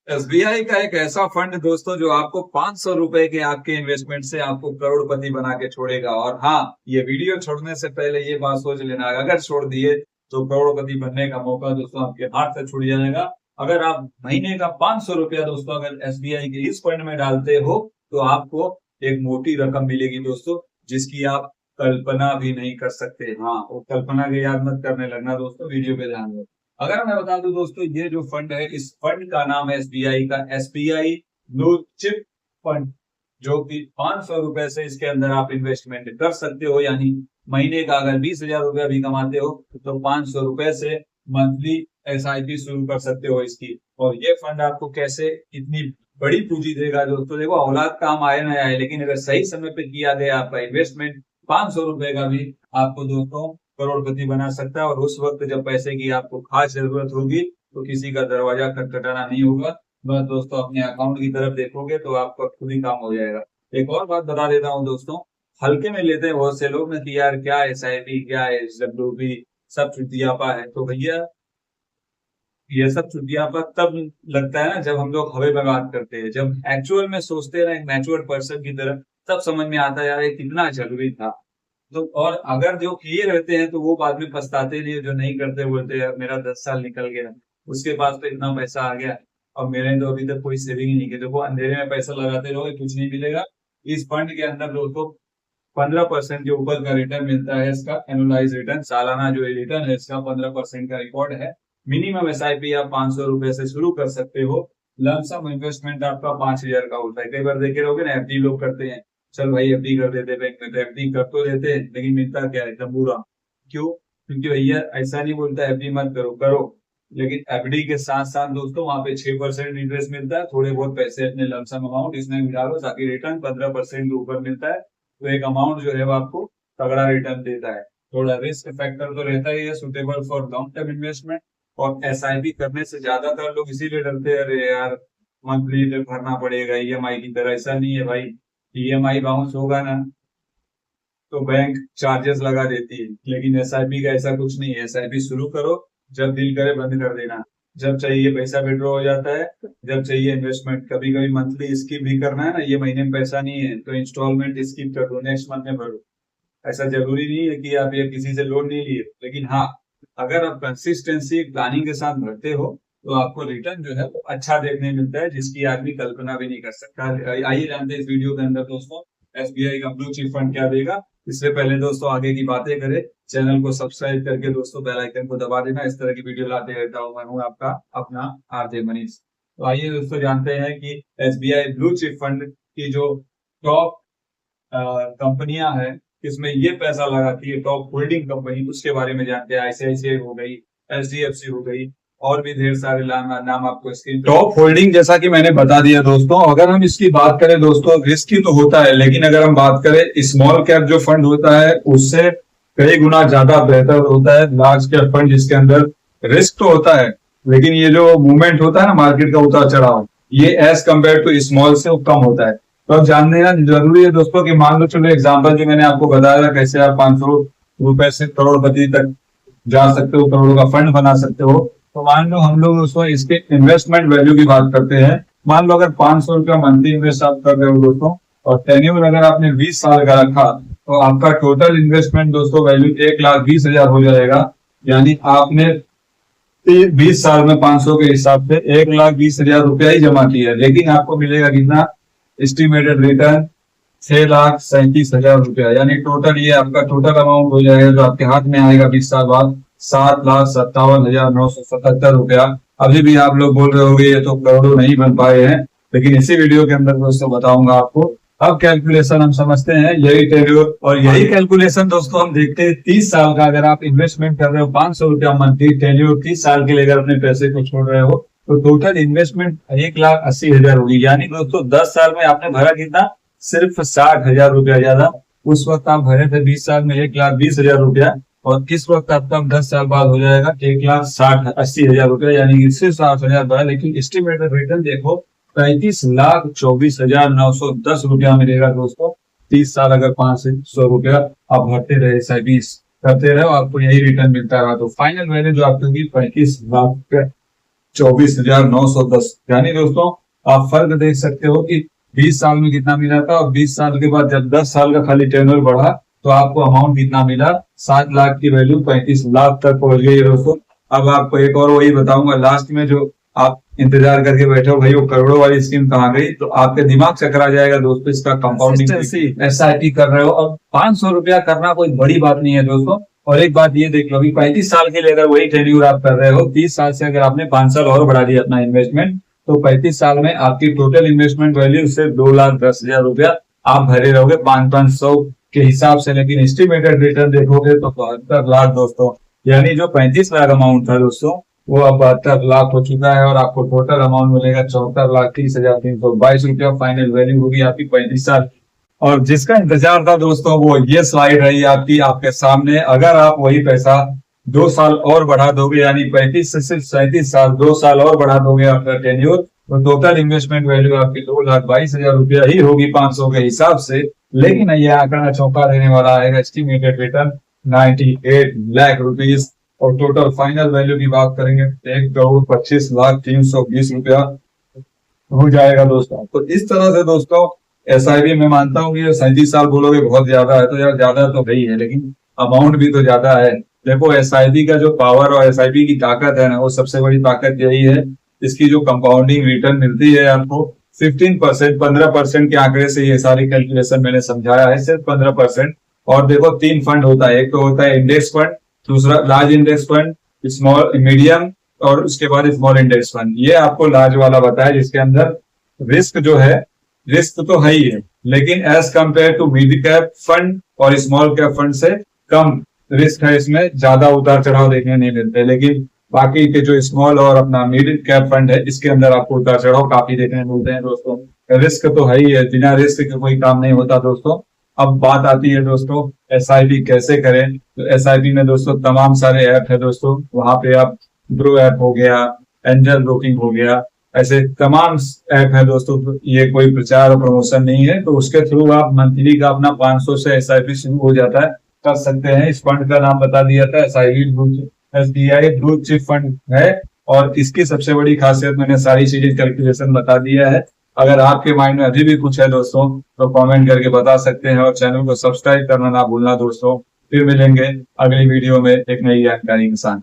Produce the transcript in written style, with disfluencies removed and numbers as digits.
SBI का एक ऐसा फंड दोस्तों जो आपको 500 रुपए के आपके इन्वेस्टमेंट से आपको करोड़पति बना के छोड़ेगा। और हाँ, ये वीडियो छोड़ने से पहले ये बात सोच लेना, अगर छोड़ दिए तो करोड़पति बनने का मौका दोस्तों आपके हाथ से छूट जाएगा। अगर आप महीने का 500 रुपया दोस्तों अगर एसबीआई के इस फंड में डालते हो तो आपको एक मोटी रकम मिलेगी दोस्तों, जिसकी आप कल्पना भी नहीं कर सकते। हाँ, वो कल्पना के याद मत करने लगना दोस्तों, वीडियो पे ध्यान दो। अगर मैं बता दूं दोस्तों, ये जो फंड है इस फंड का नाम है एसबीआई का एसबीआई ब्लू चिप फंड, जो कि 500 रुपए से इसके अंदर आप इन्वेस्टमेंट कर सकते हो। यानी महीने का अगर 20,000 रुपया भी कमाते हो तो 500 रुपए से मंथली एसआईपी शुरू कर सकते हो इसकी। और ये फंड आपको कैसे इतनी बड़ी पूंजी देगा दोस्तों, देखो औलाद काम आए ना आए, लेकिन अगर सही समय पे किया गया आपका इन्वेस्टमेंट 500 रुपए का भी आपको दोस्तों करोड़पति बना सकता है। और उस वक्त जब पैसे की आपको खास जरूरत होगी तो किसी का दरवाजा खटखटाना नहीं होगा, बस दोस्तों अपने अकाउंट की तरफ देखोगे तो आपका खुद ही काम हो जाएगा। एक और बात बता देता हूँ दोस्तों, हल्के में लेते हैं बहुत से लोग ना कि यार क्या एसआईपी, क्या एसडब्ल्यूपी, सब चुतियापा है। तो भैया ये सब चुतियापा तब लगता है ना जब हम लोग हवे में बात करते हैं, जब एक्चुअल में सोचते हैं ना एक मैच्योर पर्सन की तरह, तब समझ में आता है यार ये कितना जरूरी था। तो और अगर जो किए रहते हैं तो वो बाद में पछताते नहीं, जो नहीं करते बोलते हैं मेरा 10 साल निकल गया, उसके पास तो इतना पैसा आ गया और मेरे तो अभी तक कोई सेविंग ही नहीं की। देखो अंधेरे में पैसा लगाते रहोगे कुछ नहीं मिलेगा। इस फंड के अंदर दोस्तों 15% के ऊपर का रिटर्न मिलता है, इसका एनुअलाइज रिटर्न, सालाना जो रिटर्न है इसका 15% का रिकॉर्ड है। मिनिमम एसआईपी आप 500 रुपए से शुरू कर सकते हो। लमसम इन्वेस्टमेंट आपका 5,000 का होता है। कई बार देखे रहोगे ना एफडी लोग करते हैं, चल भाई एफडी कर देते बैंक में, तो एफडी कर तो देते हैं लेकिन मिलता क्या है एकदम बुरा। क्यों? क्योंकि भैया ऐसा नहीं बोलता एफडी मत करो, करो, लेकिन एफडी के साथ साथ दोस्तों वहां पे 6% इंटरेस्ट मिलता है। थोड़े बहुत पैसे अपने लमसम अमाउंट इसमें भी डालो ताकि रिटर्न 15% के ऊपर मिलता है। तो एक अमाउंट जो है वो आपको तगड़ा रिटर्न देता है। थोड़ा रिस्क फैक्टर तो रहता ही है, suitable for long term investment. और एसआईपी करने से ज्यादातर लोग इसीलिए डरते हैं, अरे यार मंथली भरना पड़ेगा ईएमआई की तरह। ऐसा नहीं है भाई, ईएमआई बाउंस होगा ना तो बैंक चार्जेस लगा देती है, लेकिन एसआईपी का ऐसा कुछ नहीं है। एसआईपी शुरू करो, जब दिल करे बंद कर देना, जब चाहिए पैसा विड्रॉ हो जाता है, जब चाहिए इन्वेस्टमेंट। कभी कभी मंथली स्किप भी करना है ना, ये महीने में पैसा नहीं है तो इंस्टॉलमेंट स्किप कर दो, नेक्स्ट मंथ में भरो। ऐसा जरूरी नहीं है कि आप ये किसी से लोन नहीं लिए, लेकिन हाँ अगर आप कंसिस्टेंसी प्लानिंग के साथ भरते हो तो आपको रिटर्न जो है वो अच्छा देखने मिलता है, जिसकी आदमी कल्पना भी नहीं कर सकता। आइए जानते हैं इस वीडियो के अंदर दोस्तों एसबीआई का ब्लू चिप फंड क्या देगा। इससे पहले दोस्तों आगे की बातें करें, चैनल को सब्सक्राइब करके दोस्तों बेल आइकन को दबा देना। इस तरह की वीडियो लाते रहता हूँ, मैं हूँ आपका अपना आरजे मनीष। तो आइए दोस्तों जानते हैं कि एसबीआई ब्लू चिप फंड की जो टॉप कंपनियां हैं इसमें ये पैसा लगाती है, टॉप होल्डिंग कंपनी, उसके बारे में जानते हैं। आईसीआईसीआई हो गई, एचडीएफसी हो गई, और भी ढेर सारे नाम आपको स्क्रीन टॉप होल्डिंग जैसा कि मैंने बता दिया दोस्तों। अगर हम इसकी बात करें दोस्तों, रिस्की तो होता है, लेकिन अगर हम बात करें स्मॉल कैप जो फंड होता है उससे कई गुना ज्यादा बेहतर होता है लार्ज कैप फंड, जिसके अंदर रिस्क तो होता है लेकिन ये जो मूवमेंट होता है ना मार्केट का उतार चढ़ाव, ये एज कम्पेयर टू स्मॉल से कम होता है। तो अब जानने ना जरूरी है दोस्तों कि मान लो चलो एग्जांपल जो मैंने आपको बताया कैसे आप 500 रुपए से करोड़पति तक जा सकते हो, करोड़ों का फंड बना सकते हो। तो मान लो हम लोग उसको इसके इन्वेस्टमेंट वैल्यू की बात करते हैं। मान लो अगर 500 रुपया मंथली इन्वेस्ट आप कर रहे हो दोस्तों, और टेन्योर अगर आपने 20 साल का रखा तो आपका टोटल इन्वेस्टमेंट दोस्तों वैल्यू 1,20,000 हो जाएगा। यानी आपने 20 साल में 500 के हिसाब से 1,20,000 रुपया ही जमा किया है, लेकिन आपको मिलेगा कितना एस्टिमेटेड रिटर्न? 6,37,000 रुपया। यानी टोटल ये आपका टोटल अमाउंट हो जाएगा जो आपके हाथ में आएगा 20 साल बाद 7,57,977 रुपया। अभी भी आप लोग बोल रहे होंगे ये तो करोड़ों नहीं बन पाए हैं, लेकिन इसी वीडियो के अंदर दोस्तों बताऊंगा आपको। अब कैलकुलेशन हम समझते हैं, यही टेन्योर और यही कैलकुलेशन दोस्तों हम देखते हैं 30 साल का। अगर आप इन्वेस्टमेंट कर रहे हो 500 रुपया मंथली, टेन्योर 30 साल के लिए अगर अपने पैसे को छोड़ रहे हो तो टोटल इन्वेस्टमेंट 1,80,000 होगी। यानी दोस्तों 10 साल में आपने भरा कितना? सिर्फ 60,000 रुपया ज्यादा। उस वक्त आप भरे थे 20 साल में 1,20,000 रुपया, और इस वक्त आपका 10 साल बाद हो जाएगा 1,80,000 रुपया, यानी इससे 60,000 बढ़ा। लेकिन एस्टिमेटेड रिटर्न देखो 35,24,910 रुपया मिलेगा दोस्तों। 30 साल अगर 500 रुपया आप भरते रहे, 20 करते रहे, आपको यही रिटर्न मिलता रहा, तो फाइनल वैल्यू जो आपकी होगी 35 लाख रुपया। 24,910। यानी दोस्तों आप फर्क देख सकते हो कि 20 साल में कितना मिला था और 20 साल के बाद जब 10 साल का खाली टेन्योर बढ़ा तो आपको अमाउंट कितना मिला, 7 लाख की वैल्यू 35 लाख तक पहुंच गई है दोस्तों। अब आपको एक और वही बताऊंगा लास्ट में, जो आप इंतजार करके बैठे हो भाई वो करोड़ों वाली स्कीम कहाँ गई, तो आपके दिमाग चकरा जाएगा दोस्तों। इसका कंपाउंडिंग SIP कर रहे हो, अब 500 रुपया करना कोई बड़ी बात नहीं है दोस्तों। और एक बात ये देख लो, अभी 35 साल के लिए अगर वही टेन्योर आप कर रहे हो, 30 साल से अगर आपने 5 साल और बढ़ा दिया अपना इन्वेस्टमेंट, तो 35 साल में आपकी टोटल इन्वेस्टमेंट वैल्यू सिर्फ 2,10,000 रुपया आप भरे रहोगे 500 के हिसाब से। लेकिन एस्टिमेटेड रिटर्न देखोगे तो 72 लाख दोस्तों। यानी जो 35 लाख अमाउंट था दोस्तों वो अब 72 लाख हो चुका है और आपको टोटल अमाउंट मिलेगा 74,30,322 रुपया। फाइनल वैल्यू होगी आपकी 35 साल। और जिसका इंतजार था दोस्तों वो ये स्लाइड रही आपकी आपके सामने। अगर आप वही पैसा 2 साल और बढ़ा दोगे, यानी 35 से सिर्फ 37 साल, 2 साल और बढ़ा दोगे आपका टेन्योर, तो टोटल इन्वेस्टमेंट वैल्यू आपकी 2,22,000 रुपया ही होगी 500 के हिसाब से। लेकिन ये आंकड़ा चौंका देने वाला है। एस्टिमेटेड रिटर्न 98 लाख रुपीज और टोटल फाइनल वैल्यू की बात करेंगे 1,25,320 रुपया हो जाएगा दोस्तों। तो इस तरह से दोस्तों SIP मैं मानता हूँ कि 37 साल बोलोगे बहुत ज्यादा है, तो यार ज्यादा तो है ही है, लेकिन अमाउंट भी तो ज्यादा है। देखो SIP का जो पावर और SIP की ताकत है ना, वो सबसे बड़ी ताकत यही है, इसकी जो कंपाउंडिंग रिटर्न मिलती है आपको 15%, 15% के आंकड़े से ये सारी कैलकुलेशन मैंने समझाया है, सिर्फ 15%। और देखो 3 फंड होता है, एक तो होता है इंडेक्स फंड, दूसरा large index fund, small medium और उसके बाद स्मॉल इंडेक्स फंड। ये आपको लार्ज वाला बताया जिसके अंदर रिस्क जो है, रिस्क तो है ही है, लेकिन as compare to mid cap fund और स्मॉल कैप फंड से कम रिस्क है, इसमें ज्यादा उतार चढ़ाव देखने नहीं मिलते। लेकिन बाकी के जो स्मॉल और अपना मिड कैप फंड है इसके अंदर आपको उतार चढ़ाव काफी देखने मिलते हैं दोस्तों। रिस्क तो है ही है, बिना रिस्क के कोई काम नहीं होता दोस्तों। अब बात आती है दोस्तों SIP कैसे करें। तो SIP में दोस्तों तमाम सारे ऐप है दोस्तों, वहां पे आप ग्रो ऐप हो गया, एंजल ब्रोकिंग हो गया, ऐसे तमाम ऐप है दोस्तों। ये कोई प्रचार और प्रमोशन नहीं है, तो उसके थ्रू आप मंथली का अपना 500 से SIP शुरू हो जाता है, कर सकते हैं। इस फंड का नाम बता दिया था, SBI ब्लू चिप फंड है। और इसकी सबसे बड़ी खासियत मैंने सारी चीजें कैलकुलेशन बता दिया है। अगर आपके माइंड में अभी भी कुछ है दोस्तों तो कमेंट करके बता सकते हैं, और चैनल को सब्सक्राइब करना ना भूलना दोस्तों। फिर मिलेंगे अगली वीडियो में एक नई जानकारी के साथ।